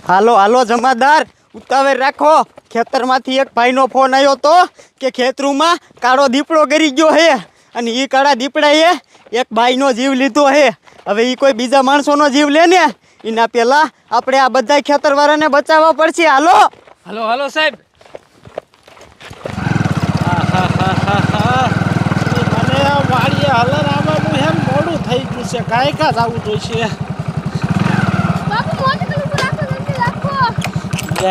હાલો હાલો જમાદાર, ઉતાવળ રાખો। ખેતરમાંથી એક ભાઈનો ફોન આવ્યો તો કે ખેતરૂમાં કાળો દીપડો ગરી ગયો હે અને એ કાળા દીપડાએ એક બાઈનો જીવ લીધો હે। હવે એ કોઈ બીજા માણસોનો જીવ લે ને એના પહેલા આપણે આ બધા ખેતરવાળાને બચાવવા પડશે। હાલો હાલો હાલો સાહેબ। મને વાડીએ હલર આવવાનું એમ મોડું થઈ ગયું છે, ગાયકા જવું જોઈશે।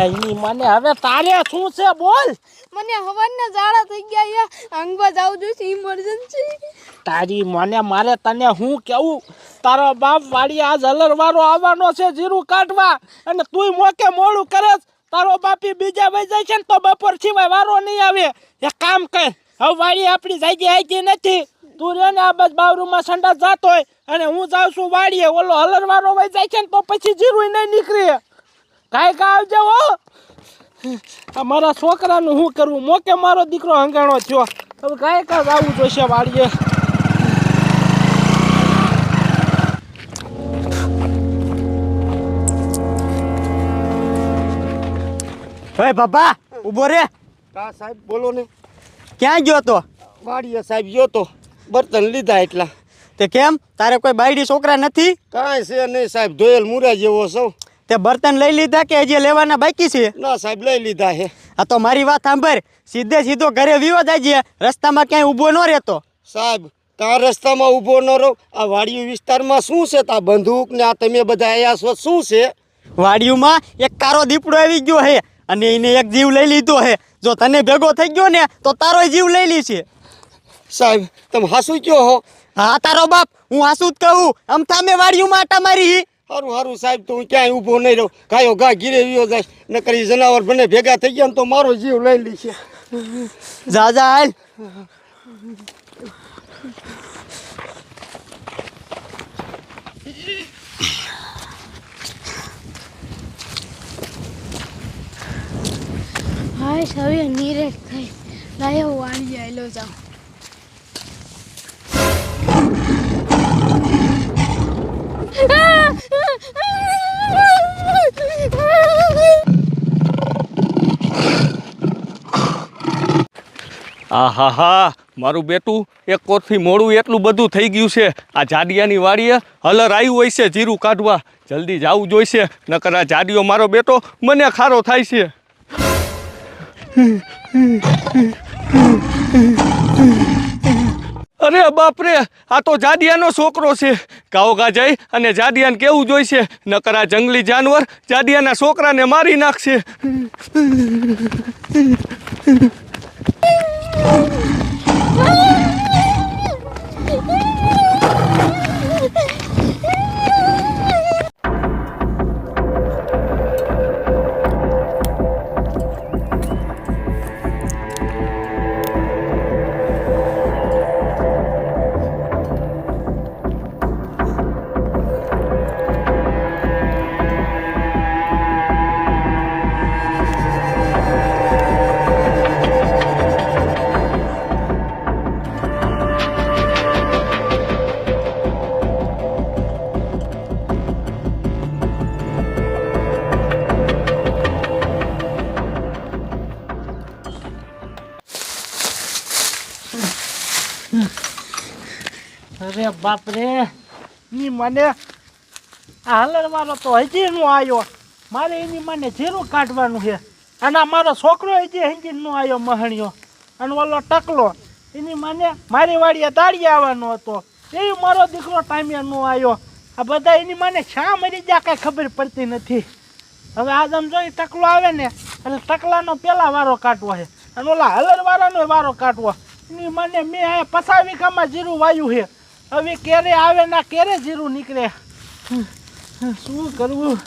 એની મને હવે તારે શું છે બોલ? મને હવારના ઝાડા થઈ ગયા છે, અંગવા જાવ જોઈશે ઇમરજન્સી। તારી મને મારે તને હું કેવું, તારો બાપ વાડીએ આજ હલરવાળો આવવાનો છે જીરું કાઢવા અને તું મોકે મોડું કરે। તારો બાપી બીજા વઈ જાય છે ને તો બપોર સિવાય વારો નહીં આવે। એક કામ કર, હવે વાડી આપણી જગ્યાએ આવી નથી, તું રે ને આ બસ બાવરૂમાં સંડાસ જાતો હોય અને હું જાઉં છું વાડીએ। ઓલો હલરવાળો વઈ જાય છે ને તો પછી જીરું નહીં નીકળે। કાંઈ કા આવજે હો। આ મારા છોકરાનું શું કરવું, મોકે મારો દીકરો હંગાણો થયો, હવે કાંઈ કા આવવું જોઈશે વાડીએ। ભાઈ બાબા ઊભો રે। કા સાહેબ બોલો ને? ક્યાં ગયો તો? વાડીએ સાહેબ ગયો તો, બર્તન લીધા એટલા। તે કેમ, તારે કોઈ બાયડી છોકરા નથી? કાંઈ છે નહીં સાહેબ, ધોયેલ મુરા જેવો સૌ। તે બર્તન લઈ લીધા કે હજી લેવાના બાકી છે? ના સાહેબ લઈ લીધા છે। આ તો મારી વાત સાંભળ, સીધે સીધો ઘરે વિવો જાય, રસ્તામાં ક્યાંય ઊભો ન રહેતો। સાહેબ કાં રસ્તામાં ઊભો ન રહો, આ વાડિયું વિસ્તારમાં શું છે? તા બંદૂક ને આ તમે બધા આવ્યા છો શું છે? વાડિયુંમાં એક કારો દીપડો આવી ગયો હે અને એને એક જીવ લઈ લીધો હે। જો તને ભેગો થઈ ગયો ને તો તારો જીવ લઈ લીશે। સાહેબ તમે હાસુ કયો હો? હા તારો બાપ, હું હાસુ જ કહું। આમ થામે વાડિયુંમાં આટા મારી। સારું સારું સાહેબ, તો હું ક્યાંય ઊભો નહીં રહું, ગાયો ઘા ઘીરે વિયો જાય, નકર ઈ જનાવર બને ભેગા થઈ ગયા ને તો મારો જીવ લઈ લીશે। જા જા હાલ। હાય હવે નીરેટ થઈ લાયો વાડી આયલો જાવ। આહાહા, મારું બેટું એક કોરથી મોડું એટલું બધું થઈ ગયું છે। આ જાડિયાની વાડીએ હલર આવ્યું હોય છે જીરું કાઢવા, જલ્દી જવું જોઈશે, નકર આ જાડિયો મારો બેટો મને ખારો થાય છે। અરે બાપરે, આ તો જાડિયાનો છોકરો છે। ગાઓગા જઈ અને જાડિયાને કેવું જોઈશે, નકર આ જંગલી જાનવર જાડિયાના છોકરાને મારી નાખશે। અરે બાપ રે, ની મને આ હલરવાળો તો હજી નો આવ્યો, મારે એની મને જીરું કાઢવાનું છે અને આ મારો છોકરો હજી નો આવ્યો મહણિયો, અને ઓલો ટકલો એની મને મારી વાડીએ દાડીએ આવવાનો હતો, એ મારો દીકરો ટાઈમે નો આવ્યો। આ બધા એની મને શા મરી ગયા કાંઈ ખબર પડતી નથી। હવે આજ આમ જો ટકલો આવે ને એટલે ટકલાનો પેલા વારો કાઢવો છે અને ઓલા હલરવાળાનો વારો કાઢવો। એની મને મેં આ 50 વીઘામાં જીરું વાયું છે, હવે ક્યારે આવે ના ક્યારે જીરું નીકળે, શું કરવું?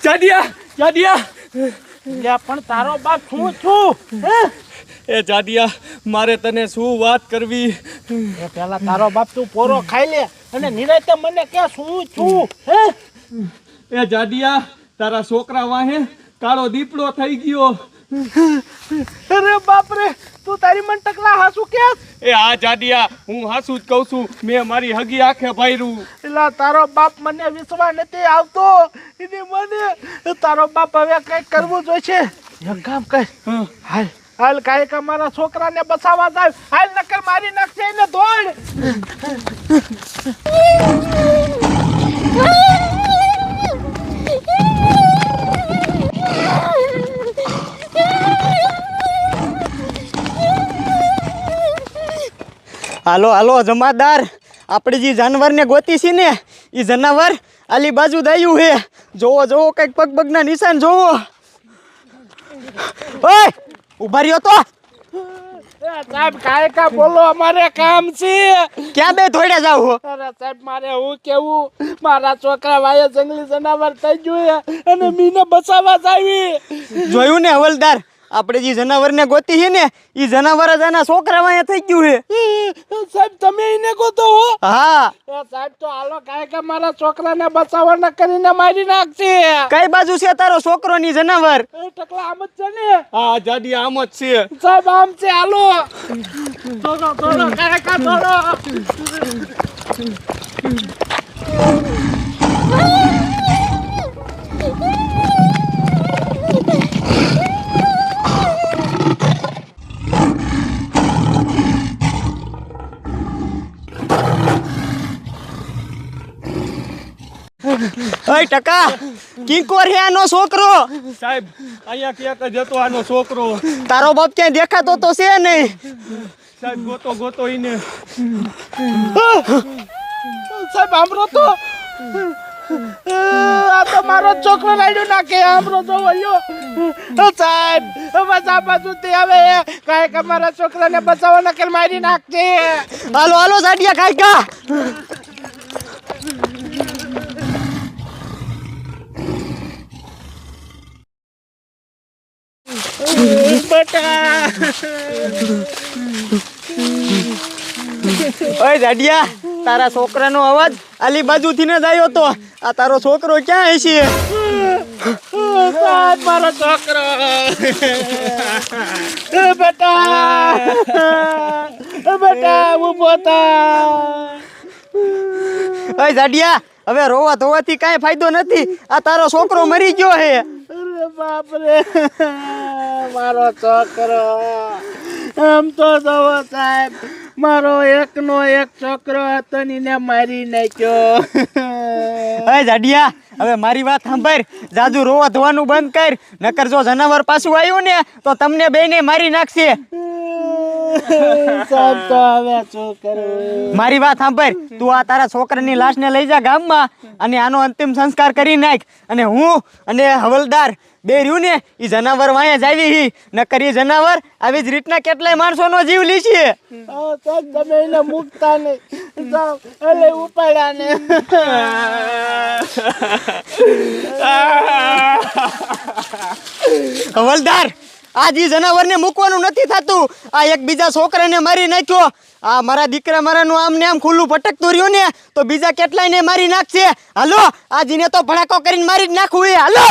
જાડિયા જાડિયા, પણ તારો બાપ શું છું? એ જાડિયા, મારે તને શું વાત કરવી? એ પેલા તારો બાપ તું પોરો ખાઈ લે અને નિરાતે મને કે શું છું? એ જાડિયા, તારા છોકરા વાહે કાળો દીપડો થઈ ગયો। અરે બાપ રે તું તારી મન ટકલા હાસુ કે એ આ જાડિયા હું હાસું જ કહું છું મેં મારી હગી આંખે ભાયરું એલા તારો બાપ મને વિશ્વાસ નથી આવતો એની મને તારો બાપ હવે કઈક કરવું જોઈશે એક કામ કર હાલ હાલ કાંઈક અમારા છોકરાને બચાવવા જાય હાલ નકર મારી નાખશે એને દોડ હાલો હાલો જમાદાર આપણે જે જાનવરને ગોતી છે ને એ જનાવર આલી બાજુ દાયું હે જોવો જોવો કંઈક પગ પગના નિશાન જોવો ઓય ઉભા રહ્યો તો સાહેબ કાંઈકા બોલો અમારે કામ છે ક્યાં બે થોડે જાવ હો અરે સાહેબ મારે હું કેવું મારા છોકરા વાયે જંગલી જનાવર થઈ ગયું અને મીને બચાવવા જાવી જોયું ને હવલદાર આપણે જે જનાવરને ગોતી છે ને એ જનાવર જ આના છોકરા વાયા થઈ ગયું હે સાહેબ તમે એને ગોતો હો હા સાહેબ તો હાલો કાંઈકા મારા છોકરાને બચાવવાના કરીને મારી નાખશે કઈ બાજુ છે તારો છોકરો ની જનાવર ટકલા આમ જ છે ને આ જાડિયા આમ જ છે સાહેબ આમ છે હાલો થોડો થોડો કાંઈકા થોડો ઓય ટકા કિંકોર હે આનો છોકરો સાહેબ અહીંયા ક્યાંક જ હતો આનો છોકરો તારો બાપ ક્યાંય દેખાતો તો છે નહીં સાહેબ ગોતો ગોતો ઈને સાહેબ આમરો તો આ તો મારો છોકરો લાડ્યો નાખે આમરો તો વયો સાહેબ બસ આ બાજુથી આવે કાંઈક અમારા છોકરાને બચાવવાના કે મારી નાખશે હાલો હાલો જાડિયા કાકા બેટા ઓય જાડિયા તારા છોકરાનો અવાજ આલી બાજુથી ને જ આવ્યો તો આ તારો છોકરો ક્યાં હશે સાહેબ મારો છોકરો બેટા બેટા ઊભો થા ઓય જાડિયા હવે રોવા ધોવાથી કાંઈ ફાયદો નથી આ તારો છોકરો મરી ગયો હે અરે બાપ રે મારો છોકરો આમ તો જવો સાહેબ મારો એકનો એક છોકરો હતો ને એને મારી નાખ્યો ઓય જાડિયા હવે મારી વાત સાંભળ જાજુ રોવા ધોવાનું બંધ કર નકર જો જનાવર પાછું આવ્યું ને તો તમને બેને મારી નાખશે સાહેબ તો હવે શું કરું મારી વાત સાંભળ તું આ તારા છોકરાની લાશને લઈ જા ગામમાં અને આનો અંતિમ સંસ્કાર કરી નાખ અને હું અને હવલદાર બે રહ્યું ને એ જનાવર વાયા જ આવી હી નકર એ જનાવર આવી જ રીતના કેટલાય માણસોનો જીવ લીશે સાહેબ તમે એને મૂકતા નહીં જાઓ એટલે ઉપાડ્યા ને હવલદાર આ જે જનાવરને મૂકવાનું નથી થતું આ એક બીજા છોકરાને મારી નાખ્યો આ મારા દીકરા મારાનું આમ ને આમ ખુલ્લું ભટકતું રહ્યું ને તો બીજા કેટલાયને મારી નાખશે હાલો આ જીને તો ભડાકો કરીને મારી જ નાખવું એ હાલો